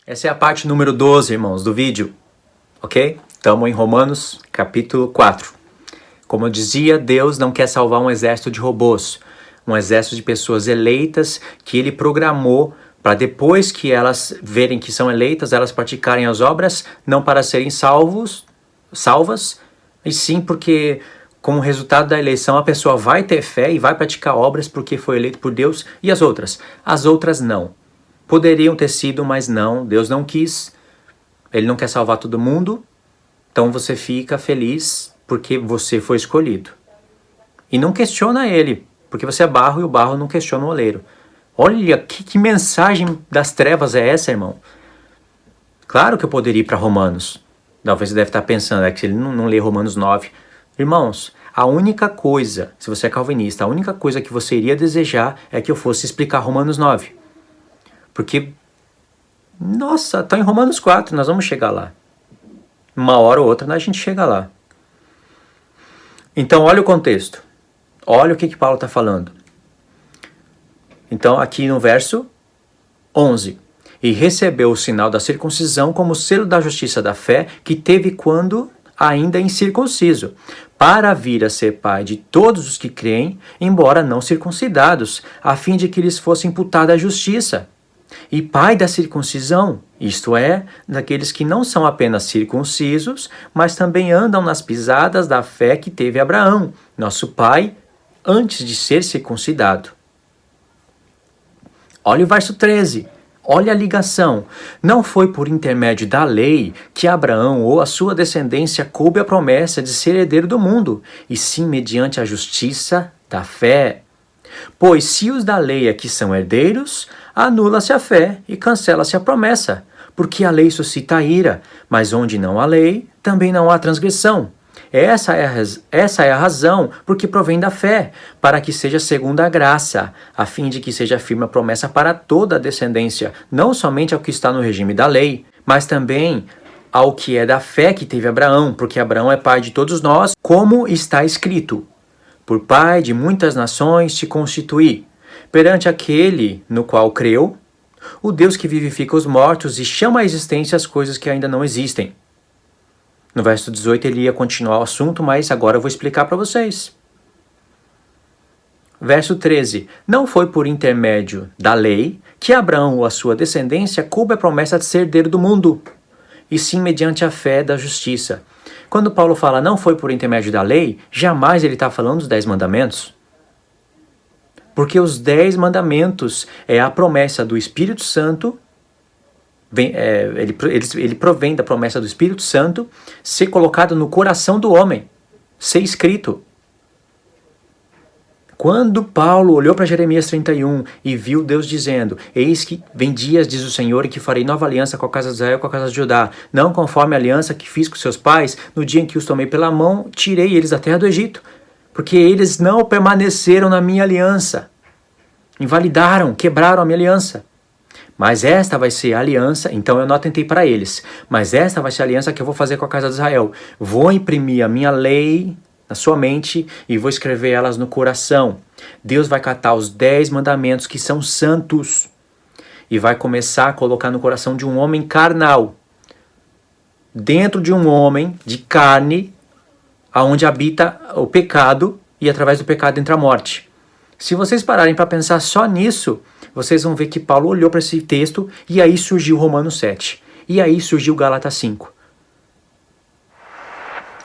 Essa é a parte número 12, irmãos, do vídeo, ok? Estamos em Romanos, capítulo 4. Como eu dizia, Deus não quer salvar um exército de robôs, um exército de pessoas eleitas que Ele programou para depois que elas verem que são eleitas, elas praticarem as obras, não para serem salvas, e sim porque, como resultado da eleição, a pessoa vai ter fé e vai praticar obras porque foi eleito por Deus, e as outras? As outras não. Poderiam ter sido, mas não, Deus não quis, Ele não quer salvar todo mundo, então você fica feliz porque você foi escolhido. E não questiona Ele, porque você é barro e o barro não questiona o oleiro. Olha, que mensagem das trevas é essa, irmão? Claro que eu poderia ir para Romanos. Talvez você deve estar pensando, é que ele não lê Romanos 9. Irmãos, a única coisa, se você é calvinista, a única coisa que você iria desejar é que eu fosse explicar Romanos 9. Porque, nossa, está em Romanos 4, nós vamos chegar lá. Uma hora ou outra a gente chega lá. Então, olha o contexto. Olha o que Paulo está falando. Então, aqui no verso 11. E recebeu o sinal da circuncisão como selo da justiça da fé que teve quando ainda incircunciso, para vir a ser pai de todos os que creem, embora não circuncidados, a fim de que lhes fosse imputada a justiça. E pai da circuncisão, isto é, daqueles que não são apenas circuncisos, mas também andam nas pisadas da fé que teve Abraão, nosso pai, antes de ser circuncidado. Olha o verso 13. Olha a ligação. Não foi por intermédio da lei que Abraão ou a sua descendência coube a promessa de ser herdeiro do mundo, e sim mediante a justiça da fé. Pois se os da lei é que são herdeiros, anula-se a fé e cancela-se a promessa, porque a lei suscita a ira, mas onde não há lei, também não há transgressão. Essa é a razão porque provém da fé, para que seja segundo a graça, a fim de que seja firme a promessa para toda a descendência, não somente ao que está no regime da lei, mas também ao que é da fé que teve Abraão, porque Abraão é pai de todos nós, como está escrito: por pai de muitas nações te constituí, perante aquele no qual creu, o Deus que vivifica os mortos e chama à existência as coisas que ainda não existem. No verso 18 ele ia continuar o assunto, mas agora eu vou explicar para vocês. Verso 13. Não foi por intermédio da lei que Abraão ou a sua descendência coube a promessa de ser herdeiro do mundo, e sim mediante a fé da justiça. Quando Paulo fala não foi por intermédio da lei, jamais ele está falando dos 10 mandamentos. Porque os 10 mandamentos é a promessa do Espírito Santo. Ele provém da promessa do Espírito Santo ser colocado no coração do homem, ser escrito. Quando Paulo olhou para Jeremias 31 e viu Deus dizendo: eis que vem dias, diz o Senhor, e que farei nova aliança com a casa de Israel e com a casa de Judá, não conforme a aliança que fiz com seus pais, no dia em que os tomei pela mão, tirei eles da terra do Egito, porque eles não permaneceram na minha aliança, invalidaram, quebraram a minha aliança. Mas esta vai ser a aliança, então eu não atentei para eles, mas esta vai ser a aliança que eu vou fazer com a casa de Israel. Vou imprimir a minha lei na sua mente e vou escrever elas no coração. Deus vai catar os 10 mandamentos que são santos e vai começar a colocar no coração de um homem carnal, dentro de um homem de carne, aonde habita o pecado e através do pecado entra a morte. Se vocês pararem para pensar só nisso, vocês vão ver que Paulo olhou para esse texto e aí surgiu Romanos 7. E aí surgiu Gálatas 5.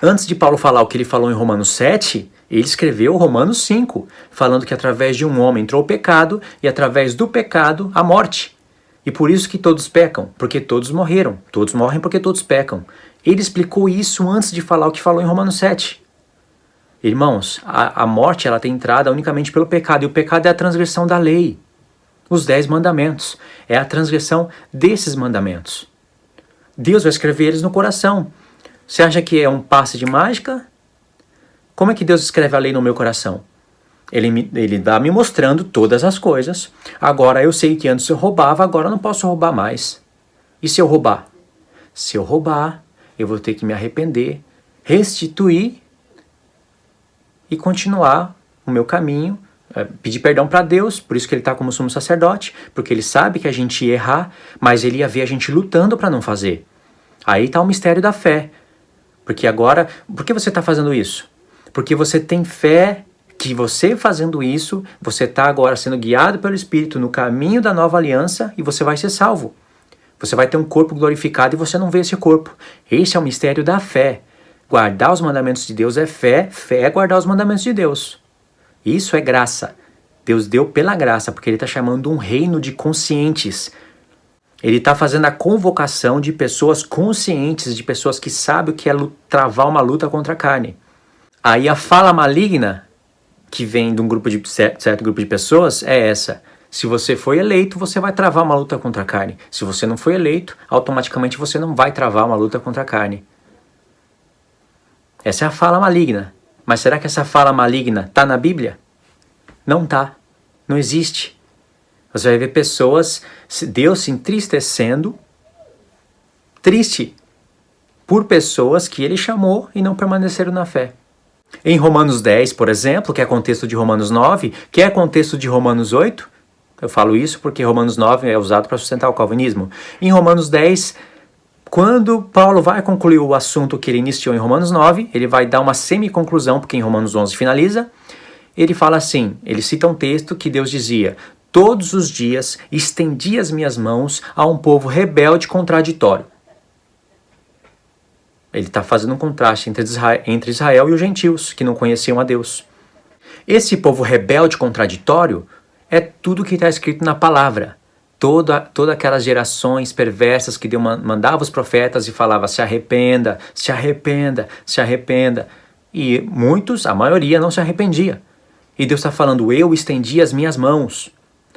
Antes de Paulo falar o que ele falou em Romanos 7, ele escreveu Romanos 5, falando que através de um homem entrou o pecado e através do pecado a morte. E por isso que todos pecam, porque todos morreram. Todos morrem porque todos pecam. Ele explicou isso antes de falar o que falou em Romanos 7. Irmãos, a morte ela tem entrada unicamente pelo pecado, e o pecado é a transgressão da lei. Os 10 mandamentos é a transgressão desses mandamentos. Deus vai escrever eles no coração. Você acha que é um passe de mágica? Como é que Deus escreve a lei no meu coração? Ele dá me mostrando todas as coisas. Agora eu sei que antes eu roubava, agora eu não posso roubar mais. E se eu roubar? Se eu roubar, eu vou ter que me arrepender, restituir e continuar o meu caminho pedir perdão para Deus, por isso que ele está como sumo sacerdote, porque ele sabe que a gente ia errar, mas ele ia ver a gente lutando para não fazer. Aí está o mistério da fé. Porque agora, por que você está fazendo isso? Porque você tem fé que você fazendo isso, você está agora sendo guiado pelo Espírito no caminho da nova aliança e você vai ser salvo. Você vai ter um corpo glorificado e você não vê esse corpo. Esse é o mistério da fé. Guardar os mandamentos de Deus é fé, fé é guardar os mandamentos de Deus. Isso é graça. Deus deu pela graça, porque ele está chamando um reino de conscientes. Ele está fazendo a convocação de pessoas conscientes, de pessoas que sabem o que é travar uma luta contra a carne. Aí a fala maligna, que vem de um grupo de certo grupo de pessoas, é essa. Se você foi eleito, você vai travar uma luta contra a carne. Se você não foi eleito, automaticamente você não vai travar uma luta contra a carne. Essa é a fala maligna. Mas será que essa fala maligna está na Bíblia? Não está. Não existe. Você vai ver pessoas, Deus se entristecendo, triste, por pessoas que ele chamou e não permaneceram na fé. Em Romanos 10, por exemplo, que é contexto de Romanos 9, que é contexto de Romanos 8, eu falo isso porque Romanos 9 é usado para sustentar o calvinismo. Em Romanos 10, quando Paulo vai concluir o assunto que ele iniciou em Romanos 9, ele vai dar uma semi-conclusão, porque em Romanos 11 finaliza, ele fala assim, ele cita um texto que Deus dizia: todos os dias estendi as minhas mãos a um povo rebelde e contraditório. Ele está fazendo um contraste entre Israel e os gentios, que não conheciam a Deus. Esse povo rebelde e contraditório é tudo que está escrito na palavra. Todas aquelas gerações perversas que Deus mandava os profetas e falava: se arrependa, se arrependa, se arrependa. E muitos, a maioria, não se arrependia. E Deus está falando: eu estendi as minhas mãos.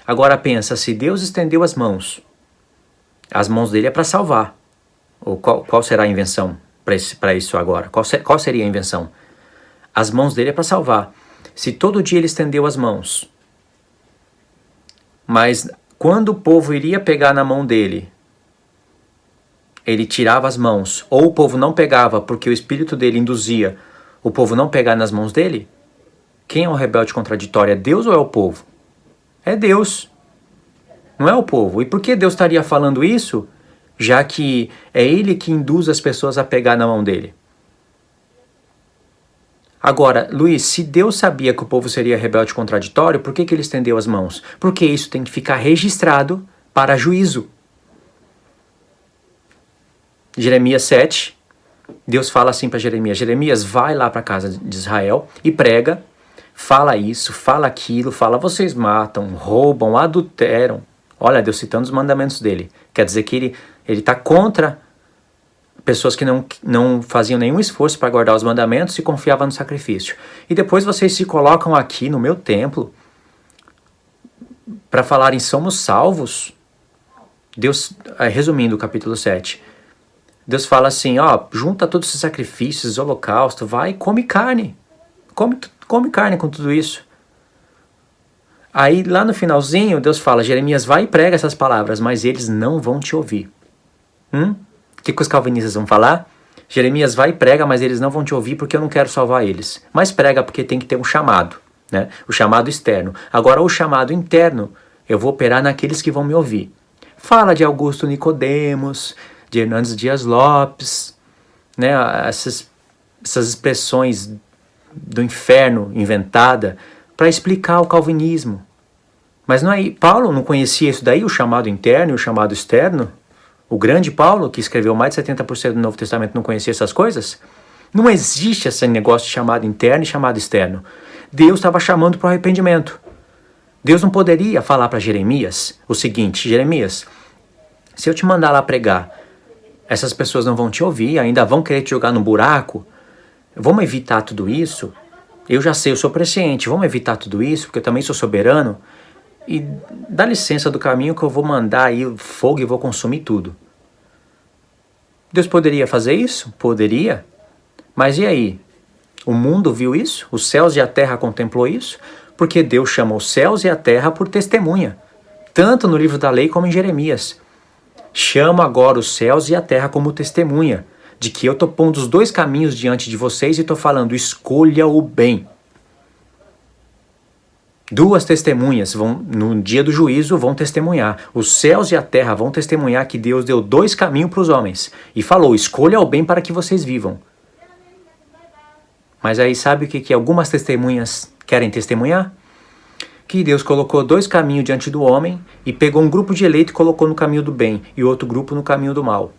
Agora pensa, se Deus estendeu as mãos dele é para salvar. Ou qual será a invenção para isso agora? Qual seria a invenção? As mãos dele é para salvar. Se todo dia ele estendeu as mãos, mas quando o povo iria pegar na mão dele, ele tirava as mãos, ou o povo não pegava porque o espírito dele induzia o povo não pegar nas mãos dele, quem é o rebelde contraditório? É Deus ou é o povo? É Deus, não é o povo. E por que Deus estaria falando isso, já que é ele que induz as pessoas a pegar na mão dele? Agora, Luiz, se Deus sabia que o povo seria rebelde e contraditório, por que ele estendeu as mãos? Porque isso tem que ficar registrado para juízo. Jeremias 7, Deus fala assim para Jeremias: Jeremias, vai lá para a casa de Israel e prega, fala isso, fala aquilo, fala vocês matam, roubam, adulteram. Olha, Deus citando os mandamentos dele. Quer dizer que ele está contra pessoas que não faziam nenhum esforço para guardar os mandamentos e confiavam no sacrifício. E depois vocês se colocam aqui no meu templo para falarem somos salvos. Deus, resumindo o capítulo 7, Deus fala assim: junta todos esses sacrifícios, holocausto, vai e come carne. Come carne com tudo isso. Aí lá no finalzinho Deus fala: Jeremias, vai e prega essas palavras, mas eles não vão te ouvir. O que os calvinistas vão falar? Jeremias, vai e prega, mas eles não vão te ouvir porque eu não quero salvar eles. Mas prega porque tem que ter um chamado, né? O chamado externo. Agora o chamado interno, eu vou operar naqueles que vão me ouvir. Fala de Augusto Nicodemos, de Hernandes Dias Lopes, né? Essas expressões do inferno inventada para explicar o calvinismo. Mas não é, Paulo não conhecia isso daí, o chamado interno e o chamado externo? O grande Paulo, que escreveu mais de 70% do Novo Testamento, não conhecia essas coisas? Não existe esse negócio de chamado interno e chamado externo. Deus estava chamando para o arrependimento. Deus não poderia falar para Jeremias o seguinte: Jeremias, se eu te mandar lá pregar, essas pessoas não vão te ouvir, ainda vão querer te jogar no buraco. Vamos evitar tudo isso? Eu já sei, eu sou presciente, vamos evitar tudo isso, porque eu também sou soberano. E dá licença do caminho que eu vou mandar aí o fogo e vou consumir tudo. Deus poderia fazer isso? Poderia. Mas e aí? O mundo viu isso? Os céus e a terra contemplou isso? Porque Deus chama os céus e a terra por testemunha. Tanto no livro da lei como em Jeremias. Chamo agora os céus e a terra como testemunha de que eu estou pondo os dois caminhos diante de vocês e estou falando: escolha o bem. Duas testemunhas vão, no dia do juízo, vão testemunhar. Os céus e a terra vão testemunhar que Deus deu dois caminhos para os homens. E falou, escolha o bem para que vocês vivam. Mas aí sabe o que algumas testemunhas querem testemunhar? Que Deus colocou dois caminhos diante do homem e pegou um grupo de eleitos e colocou no caminho do bem e outro grupo no caminho do mal.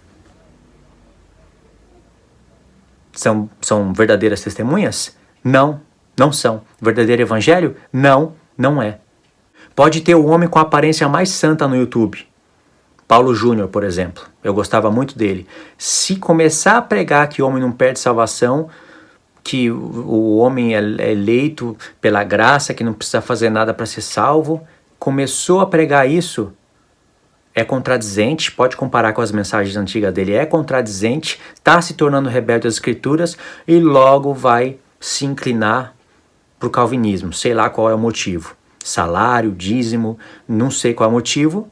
São verdadeiras testemunhas? Não, não são. Verdadeiro evangelho? Não, não é. Pode ter o homem com a aparência mais santa no YouTube. Paulo Júnior, por exemplo. Eu gostava muito dele. Se começar a pregar que o homem não perde salvação, que o homem é eleito pela graça, que não precisa fazer nada para ser salvo, começou a pregar isso, é contradizente, pode comparar com as mensagens antigas dele, é contradizente, está se tornando rebelde às escrituras e logo vai se inclinar para o calvinismo, sei lá qual é o motivo, salário, dízimo, não sei qual é o motivo,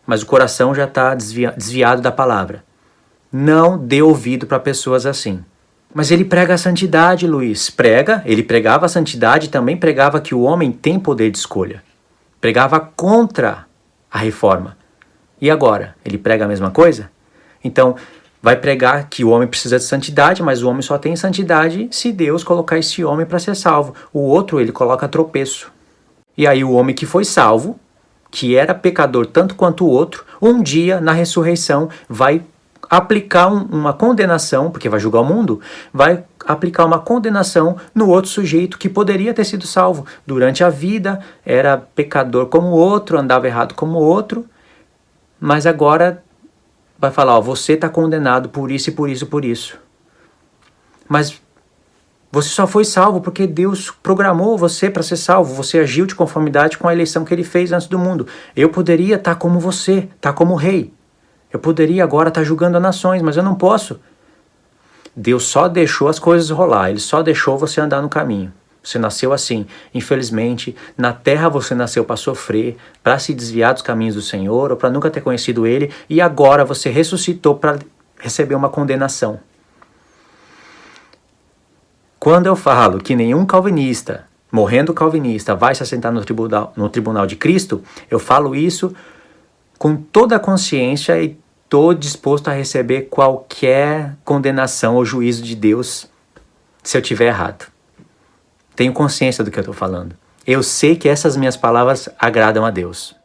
mas o coração já está desviado da palavra. Não dê ouvido para pessoas assim. Mas ele prega a santidade, Luiz. Ele pregava a santidade e também pregava que o homem tem poder de escolha. Pregava contra a reforma. E agora? Ele prega a mesma coisa? Então, vai pregar que o homem precisa de santidade, mas o homem só tem santidade se Deus colocar esse homem para ser salvo. O outro, ele coloca tropeço. E aí o homem que foi salvo, que era pecador tanto quanto o outro, um dia, na ressurreição, vai aplicar uma condenação, porque vai julgar o mundo, vai aplicar uma condenação no outro sujeito que poderia ter sido salvo. Durante a vida, era pecador como o outro, andava errado como o outro, mas agora vai falar, ó, você está condenado por isso e por isso e por isso. Mas você só foi salvo porque Deus programou você para ser salvo, você agiu de conformidade com a eleição que ele fez antes do mundo. Eu poderia estar como você, estar como rei. Eu poderia agora estar julgando as nações, mas eu não posso. Deus só deixou as coisas rolar, ele só deixou você andar no caminho. Você nasceu assim. Infelizmente, na terra você nasceu para sofrer, para se desviar dos caminhos do Senhor, ou para nunca ter conhecido ele, e agora você ressuscitou para receber uma condenação. Quando eu falo que nenhum calvinista, morrendo calvinista, vai se assentar no tribunal de Cristo, eu falo isso com toda a consciência e estou disposto a receber qualquer condenação ou juízo de Deus se eu estiver errado. Tenho consciência do que eu estou falando. Eu sei que essas minhas palavras agradam a Deus.